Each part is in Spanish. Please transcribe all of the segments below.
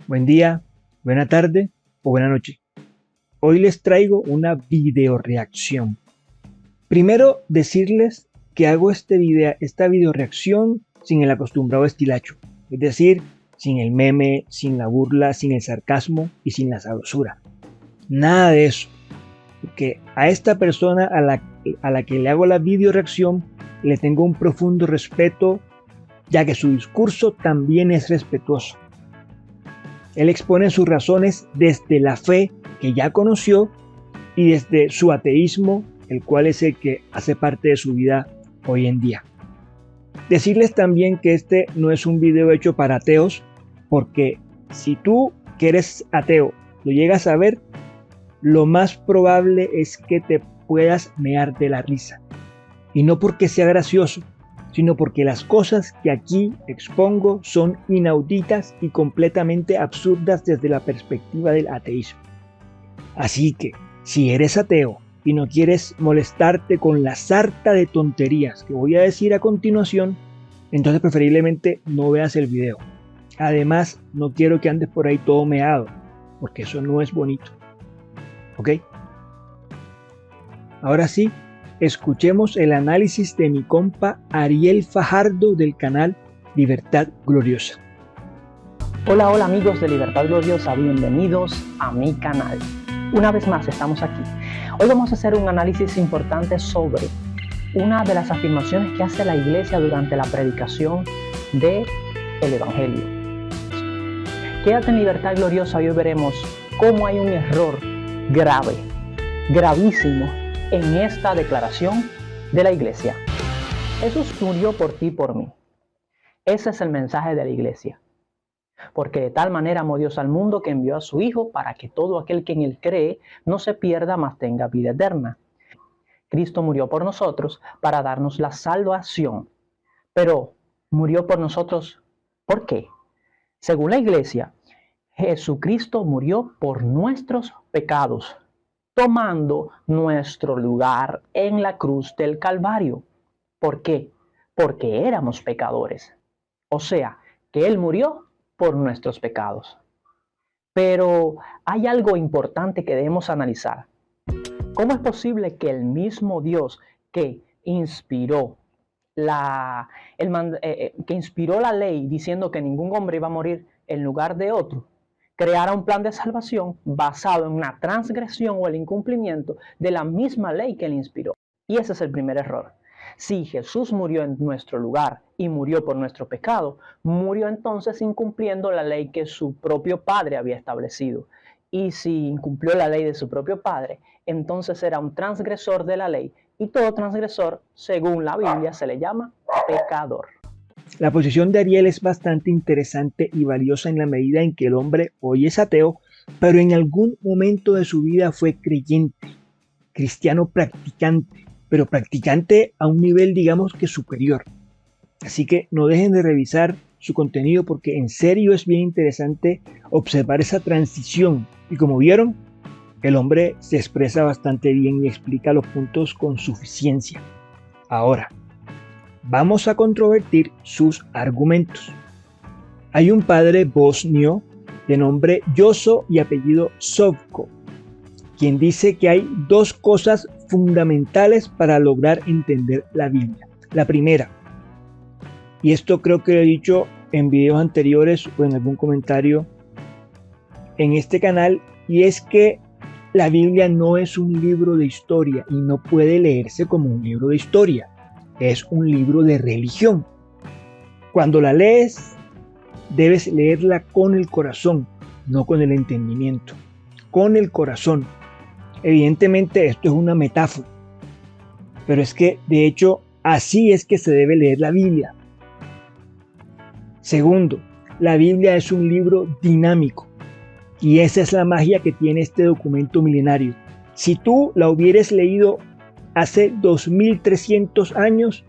Buen día, buena tarde o buena noche. Hoy les traigo una video reacción. Primero decirles que hago esta video reacción sin el acostumbrado estilacho, es decir, sin el meme, sin la burla, sin el sarcasmo y sin la sabrosura. Nada de eso, porque a esta persona a la que le hago la video reacción le tengo un profundo respeto, ya que su discurso también es respetuoso. Él expone sus razones desde la fe que ya conoció y desde su ateísmo, el cual es el que hace parte de su vida hoy en día. Decirles también que este no es un video hecho para ateos, porque si tú que eres ateo lo llegas a ver, lo más probable es que te puedas mear de la risa. Y no porque sea gracioso, sino porque las cosas que aquí expongo son inauditas y completamente absurdas desde la perspectiva del ateísmo. Así que, si eres ateo y no quieres molestarte con la sarta de tonterías que voy a decir a continuación, entonces preferiblemente no veas el video. Además, no quiero que andes por ahí todo meado, porque eso no es bonito. ¿Ok? Ahora sí, escuchemos el análisis de mi compa Ariel Fajardo del canal Libertad Gloriosa. Hola amigos de Libertad Gloriosa, bienvenidos a mi canal. Una vez más estamos aquí. Hoy vamos a hacer un análisis importante sobre una de las afirmaciones que hace la iglesia durante la predicación del Evangelio. Quédate en Libertad Gloriosa y hoy veremos cómo hay un error grave, gravísimo, en esta declaración de la iglesia. Jesús murió por ti y por mí. Ese es el mensaje de la iglesia. Porque de tal manera amó Dios al mundo que envió a su Hijo para que todo aquel que en él cree no se pierda, mas tenga vida eterna. Cristo murió por nosotros para darnos la salvación. Pero murió por nosotros, ¿por qué? Según la iglesia, Jesucristo murió por nuestros pecados, tomando nuestro lugar en la cruz del Calvario. ¿Por qué? Porque éramos pecadores. O sea, que Él murió por nuestros pecados. Pero hay algo importante que debemos analizar. ¿Cómo es posible que el mismo Dios que inspiró la ley diciendo que ningún hombre iba a morir en lugar de otro, creara un plan de salvación basado en una transgresión o el incumplimiento de la misma ley que él inspiró? Y ese es el primer error. Si Jesús murió en nuestro lugar y murió por nuestro pecado, murió entonces incumpliendo la ley que su propio Padre había establecido. Y si incumplió la ley de su propio Padre, entonces era un transgresor de la ley. Y todo transgresor, según la Biblia, se le llama pecador. La posición de Ariel es bastante interesante y valiosa en la medida en que el hombre hoy es ateo, pero en algún momento de su vida fue creyente, cristiano practicante, pero practicante a un nivel digamos que superior. Así que no dejen de revisar su contenido porque en serio es bien interesante observar esa transición. Y como vieron, el hombre se expresa bastante bien y explica los puntos con suficiencia. Ahora, vamos a controvertir sus argumentos. Hay un padre bosnio de nombre Jozo y apellido Sovko, quien dice que hay dos cosas fundamentales para lograr entender la Biblia. La primera, y esto creo que lo he dicho en videos anteriores o en algún comentario en este canal, y es que la Biblia no es un libro de historia y no puede leerse como un libro de historia. Es un libro de religión. Cuando la lees, debes leerla con el corazón, no con el entendimiento. Con el corazón. Evidentemente esto es una metáfora, pero es que de hecho así es que se debe leer la Biblia. Segundo, la Biblia es un libro dinámico y esa es la magia que tiene este documento milenario. Si tú la hubieras leído hace 2300 años,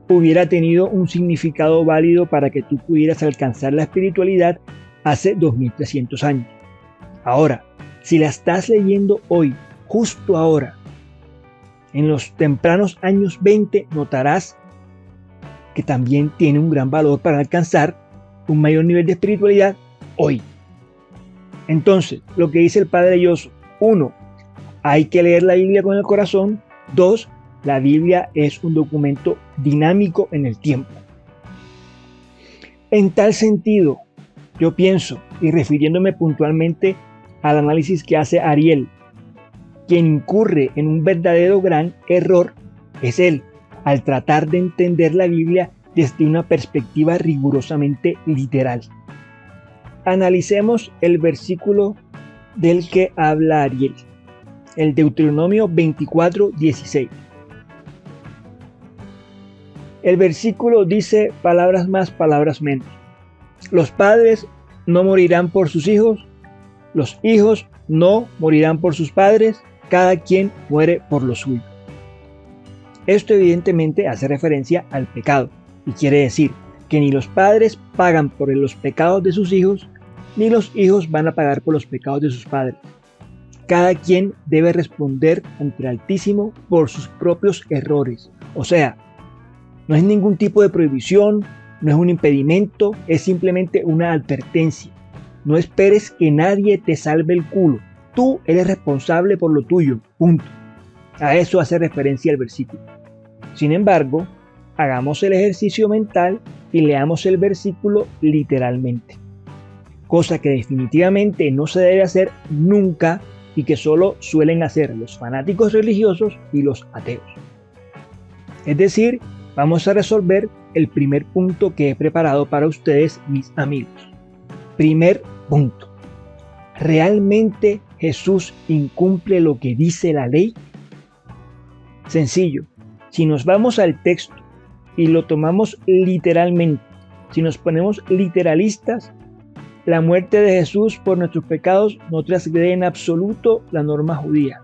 hubiera tenido un significado válido para que tú pudieras alcanzar la espiritualidad hace 2300 años. Ahora, si la estás leyendo hoy, justo ahora, en los tempranos años 20, notarás que también tiene un gran valor para alcanzar un mayor nivel de espiritualidad hoy. Entonces, lo que dice el padre Yoso: 1. Hay que leer la Biblia con el corazón. 2. La Biblia es un documento dinámico en el tiempo. En tal sentido, yo pienso, y refiriéndome puntualmente al análisis que hace Ariel, quien incurre en un verdadero gran error es él, al tratar de entender la Biblia desde una perspectiva rigurosamente literal. Analicemos el versículo del que habla Ariel, el Deuteronomio 24:16. El versículo dice palabras más, palabras menos. Los padres no morirán por sus hijos, los hijos no morirán por sus padres, cada quien muere por lo suyo. Esto evidentemente hace referencia al pecado y quiere decir que ni los padres pagan por los pecados de sus hijos, ni los hijos van a pagar por los pecados de sus padres. Cada quien debe responder ante el Altísimo por sus propios errores. O sea, no es ningún tipo de prohibición, no es un impedimento, es simplemente una advertencia. No esperes que nadie te salve el culo. Tú eres responsable por lo tuyo, punto. A eso hace referencia el versículo. Sin embargo, hagamos el ejercicio mental y leamos el versículo literalmente. Cosa que definitivamente no se debe hacer nunca y que solo suelen hacer los fanáticos religiosos y los ateos. Es decir, vamos a resolver el primer punto que he preparado para ustedes, mis amigos. Primer punto. ¿Realmente Jesús incumple lo que dice la ley? Sencillo. Si nos vamos al texto y lo tomamos literalmente, si nos ponemos literalistas, la muerte de Jesús por nuestros pecados no transgrede en absoluto la norma judía,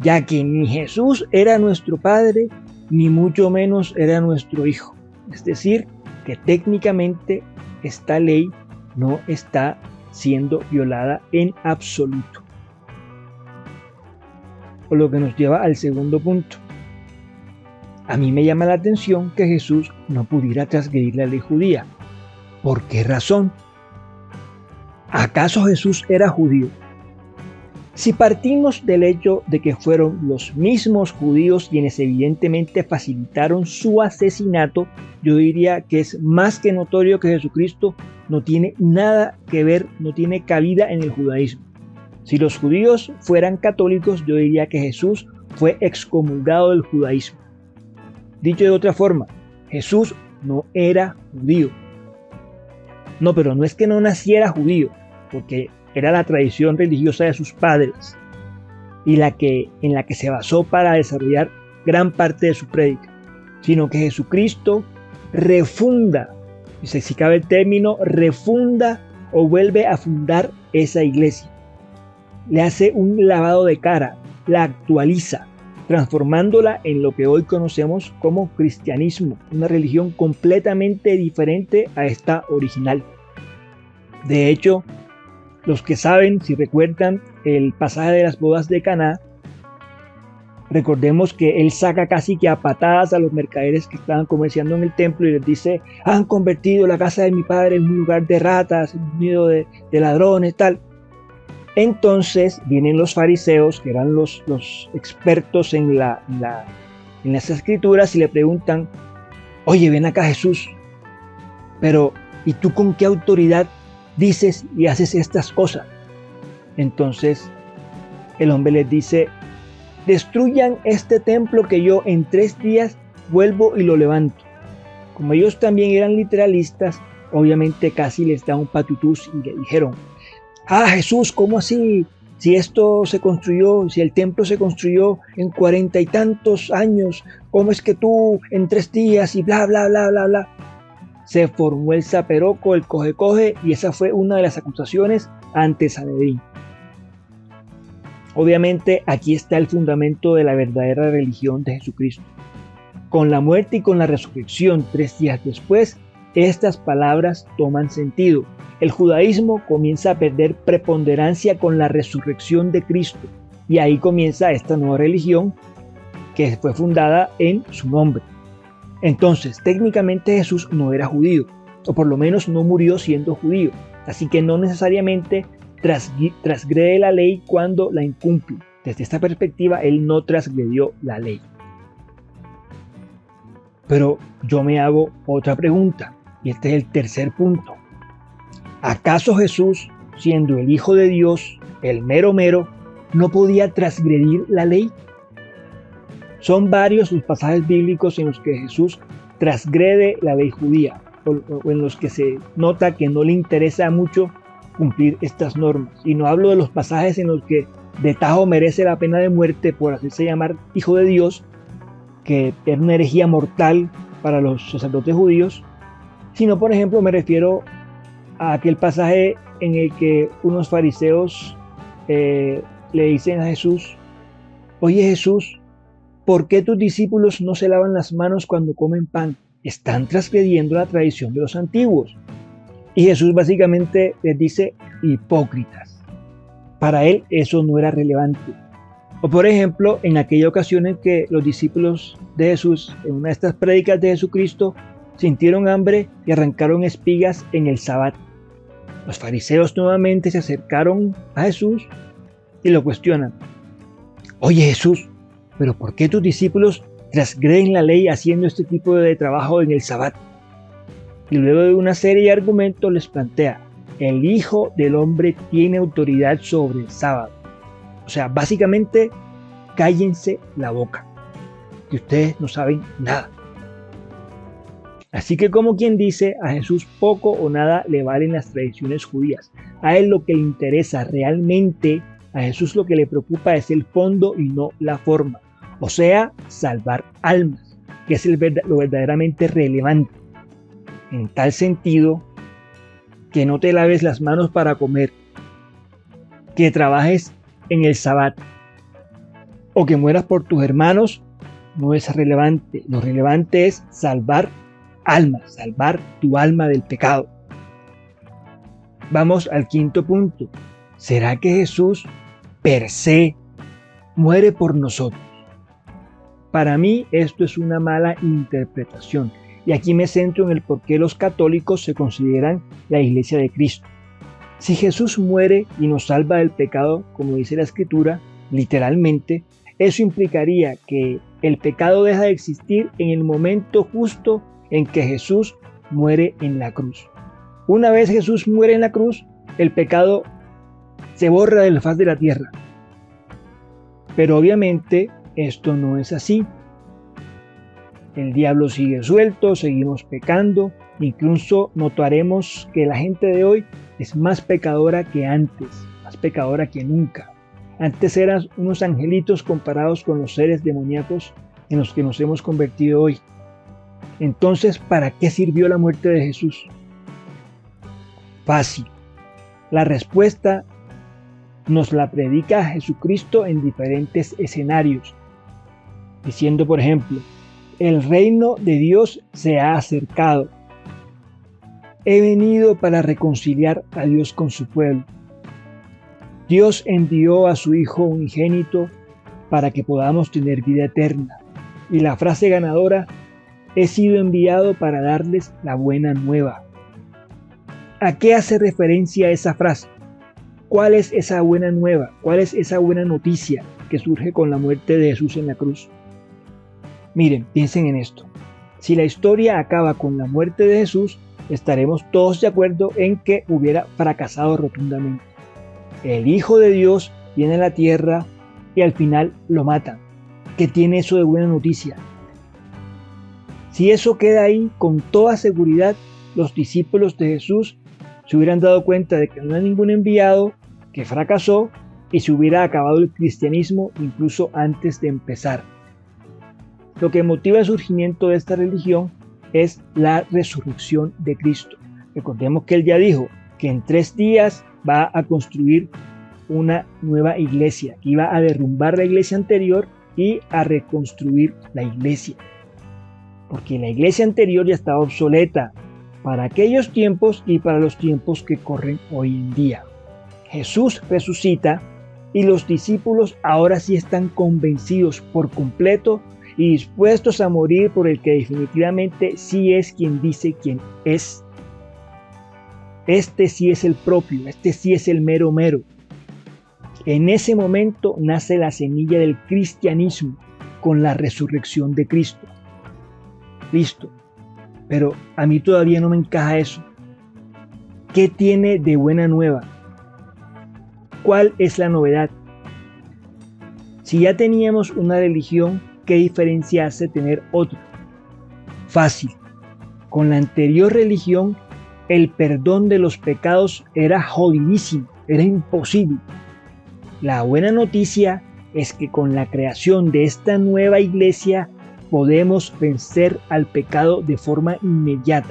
ya que ni Jesús era nuestro Padre, ni mucho menos era nuestro Hijo. Es decir, que técnicamente esta ley no está siendo violada en absoluto. Por lo que nos lleva al segundo punto. A mí me llama la atención que Jesús no pudiera transgredir la ley judía. ¿Por qué razón? ¿Acaso Jesús era judío? Si partimos del hecho de que fueron los mismos judíos quienes evidentemente facilitaron su asesinato, yo diría que es más que notorio que Jesucristo no tiene nada que ver, no tiene cabida en el judaísmo. Si los judíos fueran católicos, yo diría que Jesús fue excomulgado del judaísmo. Dicho de otra forma, Jesús no era judío. No, pero no es que no naciera judío, porque era la tradición religiosa de sus padres y en la que se basó para desarrollar gran parte de su prédica, sino que Jesucristo refunda, si cabe el término, refunda o vuelve a fundar esa iglesia. Le hace un lavado de cara, la actualiza, transformándola en lo que hoy conocemos como cristianismo, una religión completamente diferente a esta original. De hecho, los que saben, si recuerdan el pasaje de las bodas de Caná, recordemos que él saca casi que a patadas a los mercaderes que estaban comerciando en el templo y les dice: han convertido la casa de mi padre en un lugar de ratas, en un nido de ladrones, tal. Entonces vienen los fariseos, que eran los expertos en las escrituras, y le preguntan: oye, ven acá, Jesús, pero ¿y tú con qué autoridad dices y haces estas cosas? Entonces el hombre les dice: destruyan este templo que yo en 3 días vuelvo y lo levanto. Como ellos también eran literalistas, obviamente casi les da un patutús y le dijeron: ah, Jesús, ¿cómo así? Si esto se construyó, si el templo se construyó en 40 y tantos años, ¿cómo es que tú en 3 días y bla, bla, bla, bla, bla? Se formó el zaperoco, el coge-coge, y esa fue una de las acusaciones ante Sanedrín. Obviamente aquí está el fundamento de la verdadera religión de Jesucristo. Con la muerte y con la resurrección 3 días después, estas palabras toman sentido. El judaísmo comienza a perder preponderancia con la resurrección de Cristo, y ahí comienza esta nueva religión que fue fundada en su nombre. Entonces, técnicamente Jesús no era judío, o por lo menos no murió siendo judío, así que no necesariamente transgrede la ley cuando la incumple. Desde esta perspectiva, él no transgredió la ley. Pero yo me hago otra pregunta, y este es el tercer punto. ¿Acaso Jesús, siendo el Hijo de Dios, el mero mero, no podía transgredir la ley? Son varios los pasajes bíblicos en los que Jesús transgrede la ley judía, o en los que se nota que no le interesa mucho cumplir estas normas. Y no hablo de los pasajes en los que de tajo merece la pena de muerte por hacerse llamar Hijo de Dios, que era una herejía mortal para los sacerdotes judíos, sino, por ejemplo, me refiero a aquel pasaje en el que unos fariseos le dicen a Jesús: oye Jesús, ¿por qué tus discípulos no se lavan las manos cuando comen pan? Están transgrediendo la tradición de los antiguos. Y Jesús básicamente les dice: hipócritas. Para él eso no era relevante. O por ejemplo, en aquella ocasión en que los discípulos de Jesús, en una de estas prédicas de Jesucristo, sintieron hambre y arrancaron espigas en el Sabbat. Los fariseos nuevamente se acercaron a Jesús y lo cuestionan: oye Jesús, ¿pero por qué tus discípulos transgreden la ley haciendo este tipo de trabajo en el Sabbat? Y luego de una serie de argumentos les plantea: el Hijo del Hombre tiene autoridad sobre el sábado. O sea, básicamente, cállense la boca, que ustedes no saben nada. Así que, como quien dice, a Jesús poco o nada le valen las tradiciones judías. A él lo que le interesa realmente, a Jesús lo que le preocupa es el fondo y no la forma. O sea, salvar almas, que es lo verdaderamente relevante. En tal sentido, que no te laves las manos para comer, que trabajes en el Sabbat o que mueras por tus hermanos, no es relevante. Lo relevante es salvar almas, salvar tu alma del pecado. Vamos al quinto punto. ¿Será que Jesús per se muere por nosotros? Para mí esto es una mala interpretación. Y aquí me centro en el por qué los católicos se consideran la Iglesia de Cristo. Si Jesús muere y nos salva del pecado, como dice la Escritura, literalmente, eso implicaría que el pecado deja de existir en el momento justo en que Jesús muere en la cruz. Una vez Jesús muere en la cruz, el pecado se borra de la faz de la tierra. Pero obviamente esto no es así. El diablo sigue suelto, seguimos pecando, incluso notaremos que la gente de hoy es más pecadora que antes, más pecadora que nunca. Antes eran unos angelitos comparados con los seres demoníacos en los que nos hemos convertido hoy. Entonces, ¿para qué sirvió la muerte de Jesús? Fácil. La respuesta nos la predica Jesucristo en diferentes escenarios, diciendo, por ejemplo: el reino de Dios se ha acercado. He venido para reconciliar a Dios con su pueblo. Dios envió a su Hijo unigénito para que podamos tener vida eterna. Y la frase ganadora: he sido enviado para darles la buena nueva. ¿A qué hace referencia esa frase? ¿Cuál es esa buena nueva? ¿Cuál es esa buena noticia que surge con la muerte de Jesús en la cruz? Miren, piensen en esto. Si la historia acaba con la muerte de Jesús, estaremos todos de acuerdo en que hubiera fracasado rotundamente. El Hijo de Dios viene a la tierra y al final lo matan. ¿Qué tiene eso de buena noticia? Si eso queda ahí, con toda seguridad, los discípulos de Jesús se hubieran dado cuenta de que no hay ningún enviado, que fracasó y se hubiera acabado el cristianismo incluso antes de empezar. Lo que motiva el surgimiento de esta religión es la resurrección de Cristo. Recordemos que Él ya dijo que en 3 días va a construir una nueva iglesia, que iba a derrumbar la iglesia anterior y a reconstruir la iglesia. Porque la iglesia anterior ya estaba obsoleta para aquellos tiempos y para los tiempos que corren hoy en día. Jesús resucita y los discípulos ahora sí están convencidos por completo y dispuestos a morir por el que definitivamente sí es quien dice quién es. Este sí es el propio, este sí es el mero mero. En ese momento nace la semilla del cristianismo con la resurrección de Cristo. Listo, pero a mí todavía no me encaja eso. ¿Qué tiene de buena nueva? ¿Cuál es la novedad? Si ya teníamos una religión, ¿qué diferencia hace tener otra? Fácil. Con la anterior religión, el perdón de los pecados era jodidísimo, era imposible. La buena noticia es que con la creación de esta nueva iglesia podemos vencer al pecado de forma inmediata.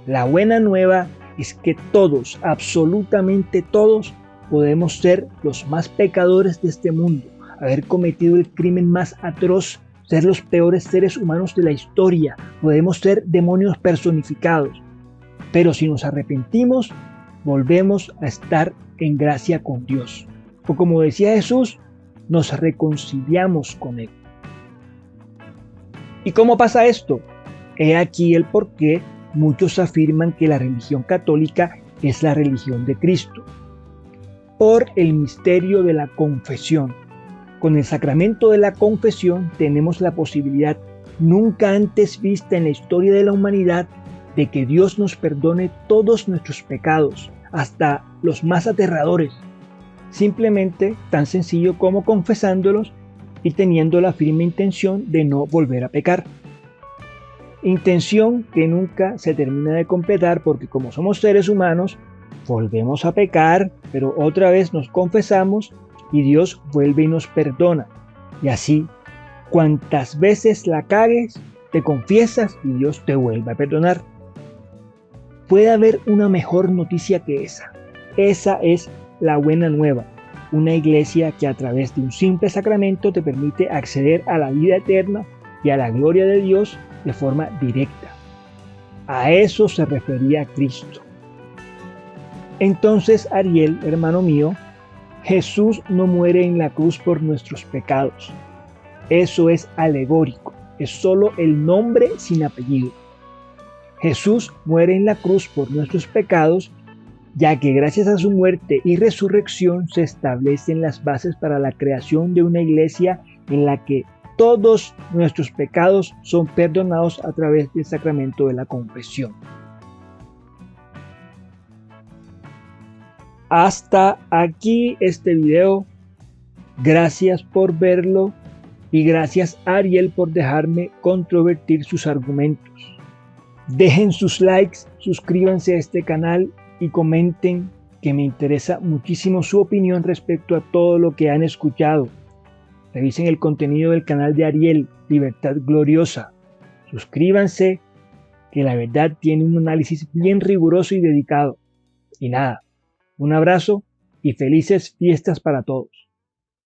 La buena nueva es que todos, absolutamente todos, podemos ser los más pecadores de este mundo, haber cometido el crimen más atroz, ser los peores seres humanos de la historia, podemos ser demonios personificados. Pero si nos arrepentimos, volvemos a estar en gracia con Dios. O como decía Jesús, nos reconciliamos con Él. ¿Y cómo pasa esto? He aquí el por qué muchos afirman que la religión católica es la religión de Cristo. Por el misterio de la confesión. Con el sacramento de la confesión tenemos la posibilidad nunca antes vista en la historia de la humanidad de que Dios nos perdone todos nuestros pecados, hasta los más aterradores, simplemente tan sencillo como confesándolos y teniendo la firme intención de no volver a pecar. Intención que nunca se termina de completar porque como somos seres humanos, volvemos a pecar, pero otra vez nos confesamos y Dios vuelve y nos perdona. Y así, cuantas veces la cagues, te confiesas y Dios te vuelve a perdonar. Puede haber una mejor noticia que esa. Esa es la buena nueva. Una iglesia que a través de un simple sacramento te permite acceder a la vida eterna y a la gloria de Dios de forma directa. A eso se refería Cristo. Entonces, Ariel, hermano mío, Jesús no muere en la cruz por nuestros pecados. Eso es alegórico, es solo el nombre sin apellido. Jesús muere en la cruz por nuestros pecados, ya que gracias a su muerte y resurrección se establecen las bases para la creación de una iglesia en la que todos nuestros pecados son perdonados a través del sacramento de la confesión. Hasta aquí este video. Gracias por verlo y gracias a Ariel por dejarme controvertir sus argumentos. Dejen sus likes, suscríbanse a este canal y comenten, que me interesa muchísimo su opinión respecto a todo lo que han escuchado. Revisen el contenido del canal de Ariel, Libertad Gloriosa. Suscríbanse, que la verdad tiene un análisis bien riguroso y dedicado. Y nada, un abrazo y felices fiestas para todos.